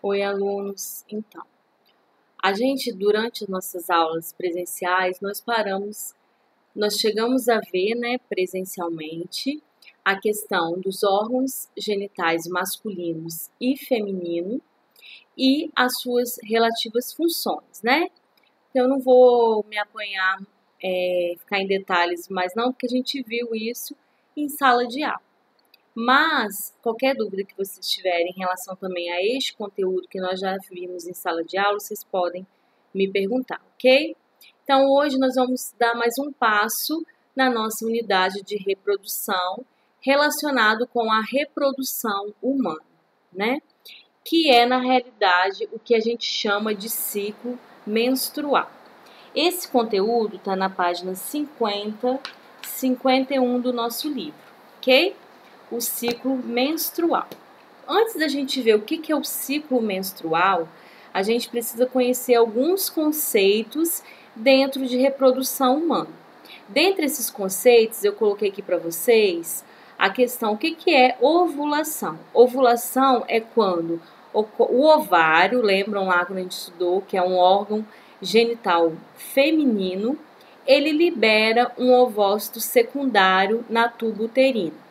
Oi, alunos. Então, a gente, durante as nossas aulas presenciais, nós chegamos a ver, né, presencialmente, a questão dos órgãos genitais masculinos e feminino e as suas relativas funções, né? Então, eu não vou me apanhar, ficar em detalhes, mas não, porque a gente viu isso em sala de aula. Mas, qualquer dúvida que vocês tiverem em relação também a este conteúdo que nós já vimos em sala de aula, vocês podem me perguntar, ok? Então, hoje nós vamos dar mais um passo na nossa unidade de reprodução relacionado com a reprodução humana, né? Que é, na realidade, o que a gente chama de ciclo menstrual. Esse conteúdo está na página 50, 51 do nosso livro, ok? O ciclo menstrual. Antes da gente ver o que é o ciclo menstrual, a gente precisa conhecer alguns conceitos dentro de reprodução humana. Dentre esses conceitos, eu coloquei aqui para vocês a questão: o que é ovulação? Ovulação é quando o ovário, lembram lá quando a gente estudou, que é um órgão genital feminino, ele libera um ovócito secundário na tuba uterina,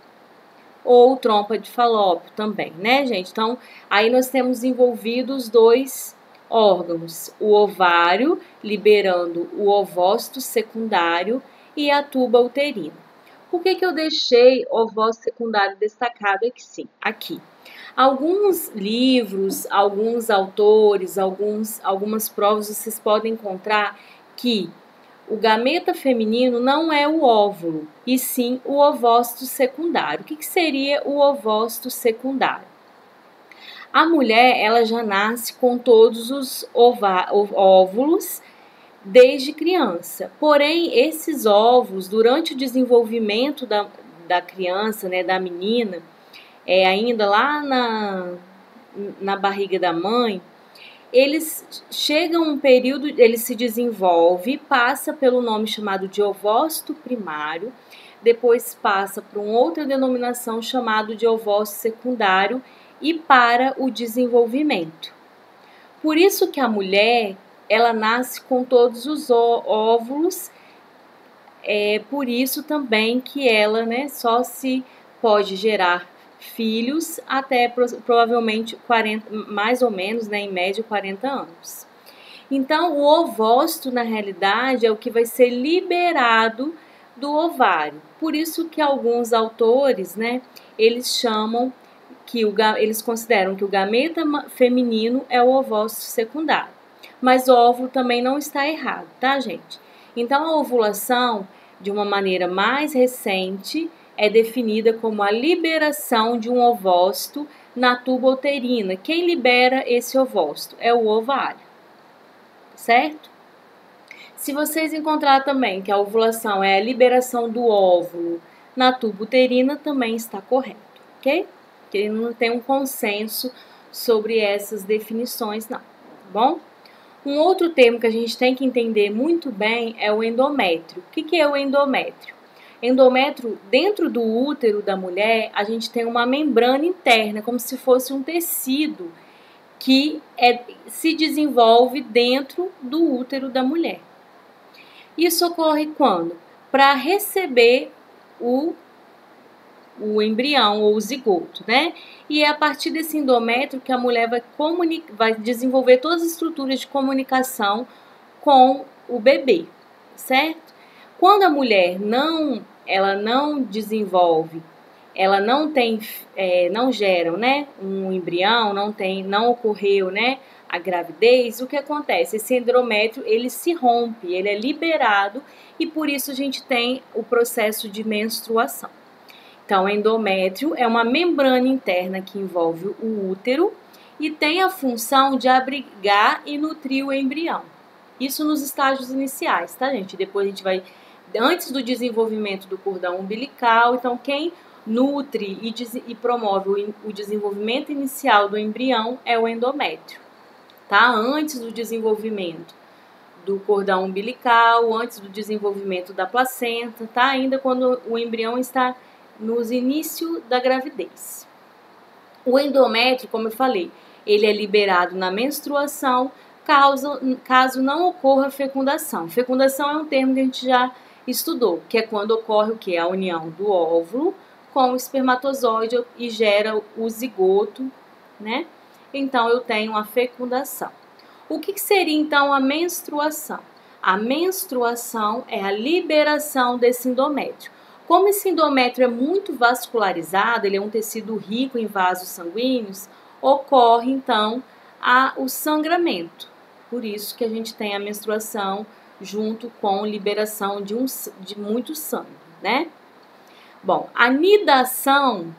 ou trompa de falópio também, né, gente? Então, aí nós temos envolvidos dois órgãos, o ovário liberando o ovócito secundário e a tuba uterina. Por que eu deixei o ovócito secundário destacado aqui? Alguns livros, alguns autores, algumas provas vocês podem encontrar que o gameta feminino não é o óvulo, e sim o ovócito secundário. O que seria o ovócito secundário? A mulher, ela já nasce com todos os óvulos desde criança. Porém, esses óvulos, durante o desenvolvimento da criança, né, da menina, ainda lá na barriga da mãe, eles chegam um período, ele se desenvolve, passa pelo nome chamado de ovócito primário, depois passa para uma outra denominação chamado de ovócito secundário e para o desenvolvimento. Por isso que a mulher, ela nasce com todos os óvulos, por isso também que ela, né, só se pode gerar filhos até provavelmente 40, mais ou menos, né, em média 40 anos. Então, o ovócito, na realidade, é o que vai ser liberado do ovário. Por isso que alguns autores, né, eles chamam eles consideram que o gameta feminino é o ovócito secundário. Mas o óvulo também não está errado, tá, gente? Então, a ovulação, de uma maneira mais recente, é definida como a liberação de um ovócito na tuba uterina. Quem libera esse ovócito? É o ovário, certo? Se vocês encontrar também que a ovulação é a liberação do óvulo na tuba uterina, também está correto, ok? Porque não tem um consenso sobre essas definições, não, tá bom? Um outro termo que a gente tem que entender muito bem é o endométrio. O que é o endométrio? Endométrio, dentro do útero da mulher, a gente tem uma membrana interna, como se fosse um tecido que se desenvolve dentro do útero da mulher. Isso ocorre quando? Para receber o embrião ou o zigoto, né? E é a partir desse endométrio que a mulher vai desenvolver todas as estruturas de comunicação com o bebê, certo? Quando a mulher ela não desenvolve, ela não tem, não gera, né, um embrião, não ocorreu, né, a gravidez, o que acontece? Esse endométrio, ele se rompe, ele é liberado e por isso a gente tem o processo de menstruação. Então, o endométrio é uma membrana interna que envolve o útero e tem a função de abrigar e nutrir o embrião. Isso nos estágios iniciais, tá, gente? Depois a gente vai, antes do desenvolvimento do cordão umbilical, então quem nutre e promove o desenvolvimento inicial do embrião é o endométrio, tá? Antes do desenvolvimento do cordão umbilical, antes do desenvolvimento da placenta, tá? Ainda quando o embrião está nos inícios da gravidez. O endométrio, como eu falei, ele é liberado na menstruação, caso não ocorra fecundação. Fecundação é um termo que a gente já estudou, que é quando ocorre o quê? A união do óvulo com o espermatozoide e gera o zigoto, né? Então, eu tenho a fecundação. O que seria, então, a menstruação? A menstruação é a liberação desse endométrio. Como esse endométrio é muito vascularizado, ele é um tecido rico em vasos sanguíneos, ocorre, então, o sangramento. Por isso que a gente tem a menstruação junto com liberação de muito sangue, né? Bom, a nidação,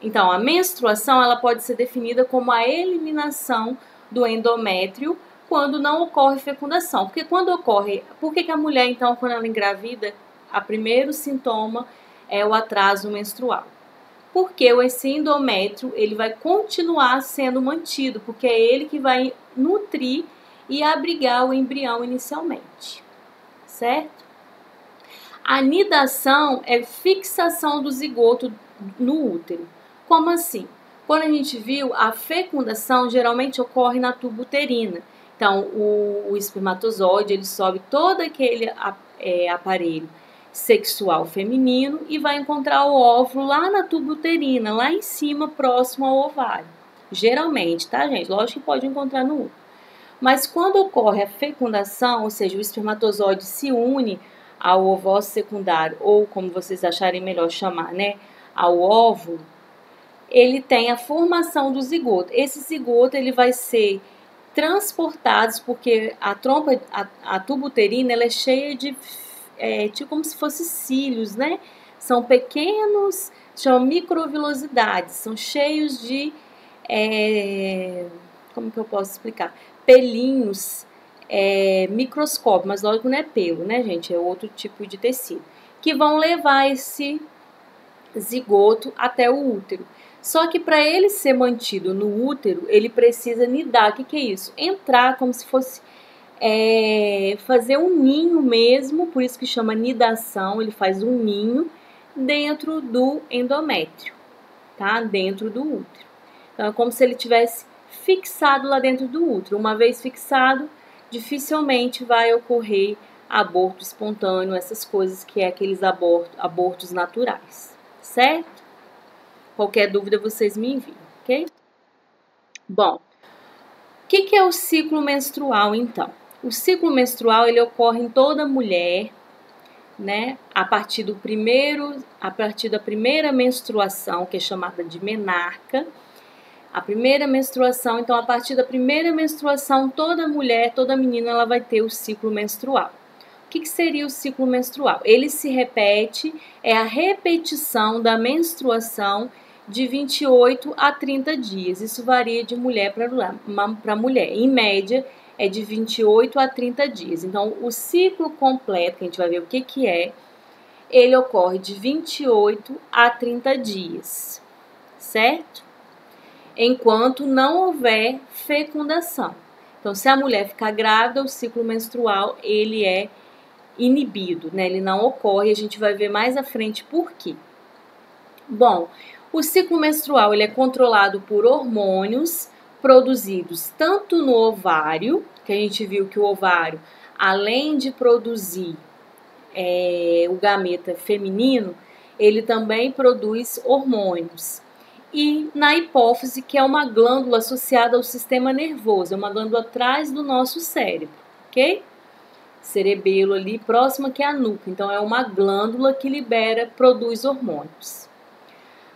então, a menstruação, ela pode ser definida como a eliminação do endométrio quando não ocorre fecundação. Porque quando ocorre, por que a mulher, então, quando ela engravida, o primeiro sintoma é o atraso menstrual? Porque esse endométrio, ele vai continuar sendo mantido, porque é ele que vai nutrir e abrigar o embrião inicialmente, certo? A nidação é fixação do zigoto no útero. Como assim? Quando a gente viu, a fecundação geralmente ocorre na tuba uterina. Então, o espermatozoide, ele sobe todo aquele aparelho sexual feminino e vai encontrar o óvulo lá na tuba uterina, lá em cima, próximo ao ovário. Geralmente, tá, gente? Lógico que pode encontrar no útero. Mas quando ocorre a fecundação, ou seja, o espermatozoide se une ao ovócito secundário, ou como vocês acharem melhor chamar, né, ao óvulo, ele tem a formação do zigoto. Esse zigoto, ele vai ser transportado, porque a tuba uterina, ela é cheia de, tipo como se fosse cílios, né? São pequenos, chamam microvilosidades, são cheios de, como que eu posso explicar? Pelinhos, microscópio, mas lógico não é pelo, né, gente? É outro tipo de tecido, que vão levar esse zigoto até o útero. Só que para ele ser mantido no útero, ele precisa nidar. O que é isso? Entrar como se fosse fazer um ninho mesmo, por isso que chama nidação, ele faz um ninho dentro do endométrio, tá? Dentro do útero. Então, é como se ele tivesse fixado lá dentro do útero. Uma vez fixado, dificilmente vai ocorrer aborto espontâneo, essas coisas que é aqueles abortos naturais, certo? Qualquer dúvida vocês me enviam, ok? Bom, o que é o ciclo menstrual, então? O ciclo menstrual, ele ocorre em toda mulher, né? A partir da primeira menstruação, que é chamada de menarca. A primeira menstruação, então, a partir da primeira menstruação, toda mulher, toda menina, ela vai ter o ciclo menstrual. O que seria o ciclo menstrual? Ele se repete, é a repetição da menstruação de 28 a 30 dias. Isso varia de mulher para mulher. Em média, é de 28 a 30 dias. Então, o ciclo completo, que a gente vai ver o que é, ele ocorre de 28 a 30 dias, certo? Enquanto não houver fecundação. Então, se a mulher ficar grávida, o ciclo menstrual, ele é inibido, né? Ele não ocorre, a gente vai ver mais à frente por quê. Bom, o ciclo menstrual, ele é controlado por hormônios produzidos tanto no ovário, que a gente viu que o ovário, além de produzir o gameta feminino, ele também produz hormônios. E na hipófise, que é uma glândula associada ao sistema nervoso, é uma glândula atrás do nosso cérebro, ok? Cerebelo ali, próxima que é a nuca. Então, é uma glândula que produz hormônios.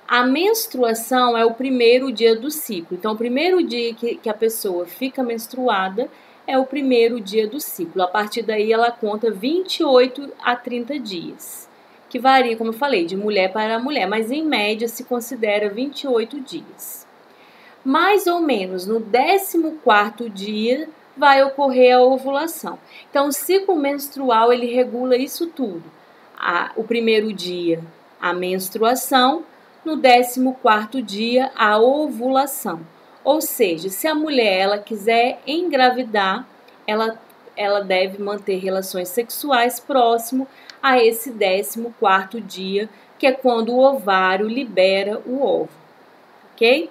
A menstruação é o primeiro dia do ciclo. Então, o primeiro dia que a pessoa fica menstruada é o primeiro dia do ciclo. A partir daí, ela conta 28 a 30 dias. Que varia, como eu falei, de mulher para mulher, mas em média se considera 28 dias. Mais ou menos no 14º dia vai ocorrer a ovulação. Então, o ciclo menstrual, ele regula isso tudo. O primeiro dia, a menstruação, no 14º dia, a ovulação. Ou seja, se a mulher ela quiser engravidar, ela deve manter relações sexuais próximo a esse 14º dia, que é quando o ovário libera o óvulo, ok?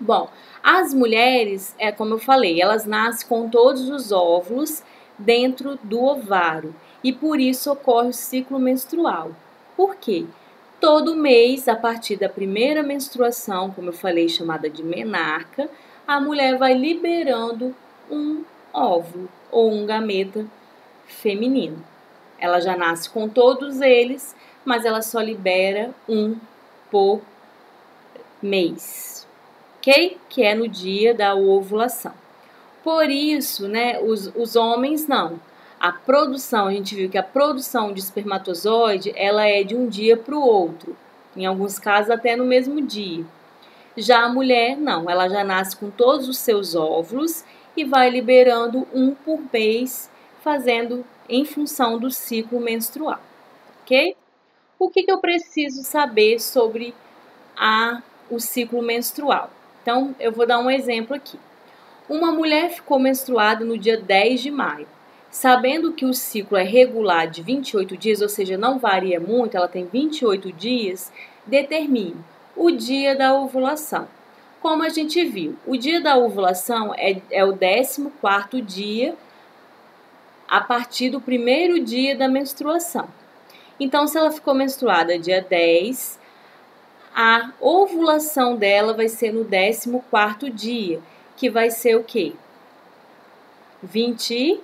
Bom, as mulheres, como eu falei, elas nascem com todos os óvulos dentro do ovário e por isso ocorre o ciclo menstrual. Por quê? Todo mês, a partir da primeira menstruação, como eu falei, chamada de menarca, a mulher vai liberando um óvulo ou um gameta feminino. Ela já nasce com todos eles, mas ela só libera um por mês, ok? Que é no dia da ovulação. Por isso, né, os homens não. A produção, a gente viu que a produção de espermatozoide, ela é de um dia para o outro. Em alguns casos, até no mesmo dia. Já a mulher, não. Ela já nasce com todos os seus óvulos e vai liberando um por mês, fazendo em função do ciclo menstrual, ok? O que eu preciso saber sobre o ciclo menstrual? Então, eu vou dar um exemplo aqui. Uma mulher ficou menstruada no dia 10 de maio. Sabendo que o ciclo é regular de 28 dias, ou seja, não varia muito, ela tem 28 dias, determine o dia da ovulação. Como a gente viu, o dia da ovulação é o 14º dia a partir do primeiro dia da menstruação. Então, se ela ficou menstruada dia 10, a ovulação dela vai ser no 14º dia, que vai ser o quê? 23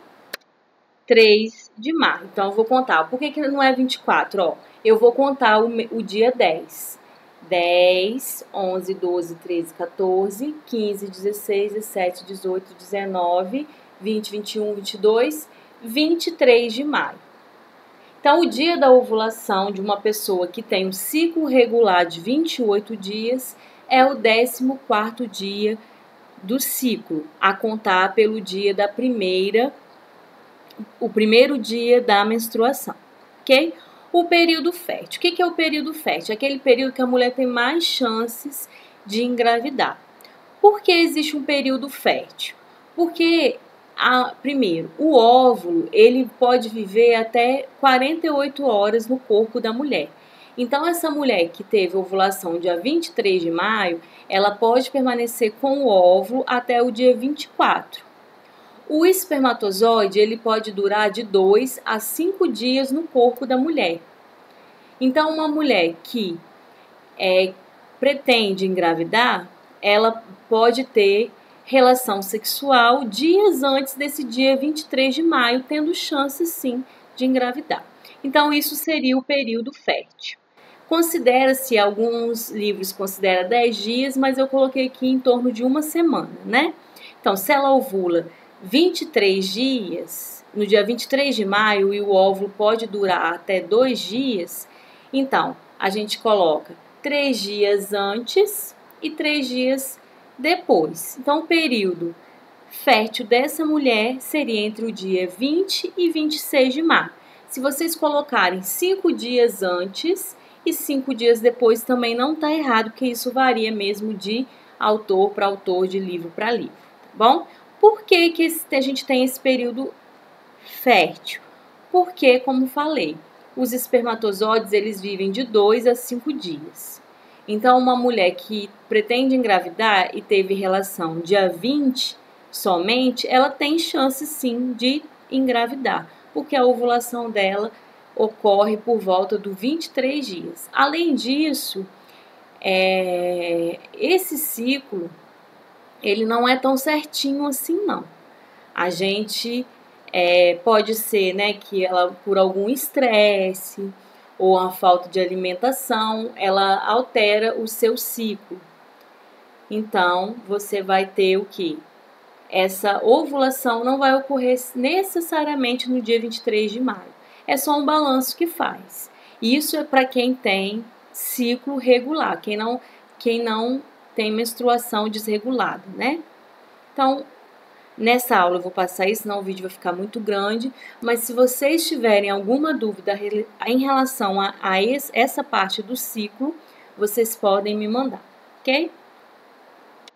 de maio. Então, eu vou contar. Por que não é 24? Ó, eu vou contar o dia 10. 10, 11, 12, 13, 14, 15, 16, 17, 18, 19, 20, 21, 22, 23 de maio. Então, o dia da ovulação de uma pessoa que tem um ciclo regular de 28 dias é o 14º dia do ciclo, a contar pelo dia da o primeiro dia da menstruação, ok? O período fértil. O que é o período fértil? É aquele período que a mulher tem mais chances de engravidar. Por que existe um período fértil? Porque, primeiro, o óvulo ele pode viver até 48 horas no corpo da mulher. Então, essa mulher que teve ovulação dia 23 de maio, ela pode permanecer com o óvulo até o dia 24. O espermatozoide ele pode durar de 2 a 5 dias no corpo da mulher. Então, uma mulher que pretende engravidar, ela pode ter relação sexual dias antes desse dia 23 de maio, tendo chance sim de engravidar. Então, isso seria o período fértil. Considera-se, alguns livros consideram 10 dias, mas eu coloquei aqui em torno de uma semana, né? Então, se ela ovula 23 dias, no dia 23 de maio, e o óvulo pode durar até 2 dias, então, a gente coloca 3 dias antes e 3 dias depois. Então, o período fértil dessa mulher seria entre o dia 20 e 26 de maio. Se vocês colocarem 5 dias antes e 5 dias depois, também não está errado, porque isso varia mesmo de autor para autor, de livro para livro, tá bom? Por que a gente tem esse período fértil? Porque, como falei, os espermatozoides eles vivem de 2 a 5 dias. Então, uma mulher que pretende engravidar e teve relação dia 20 somente, ela tem chance sim de engravidar, porque a ovulação dela ocorre por volta dos 23 dias. Além disso, esse ciclo ele não é tão certinho assim, não. A gente pode ser, né, que ela, por algum estresse ou a falta de alimentação, ela altera o seu ciclo. Então, você vai ter o quê? Essa ovulação não vai ocorrer necessariamente no dia 23 de maio. É só um balanço que faz. Isso é para quem tem ciclo regular, quem não tem menstruação desregulada, né? Então, nessa aula eu vou passar isso, senão o vídeo vai ficar muito grande, mas se vocês tiverem alguma dúvida em relação a essa parte do ciclo, vocês podem me mandar, ok?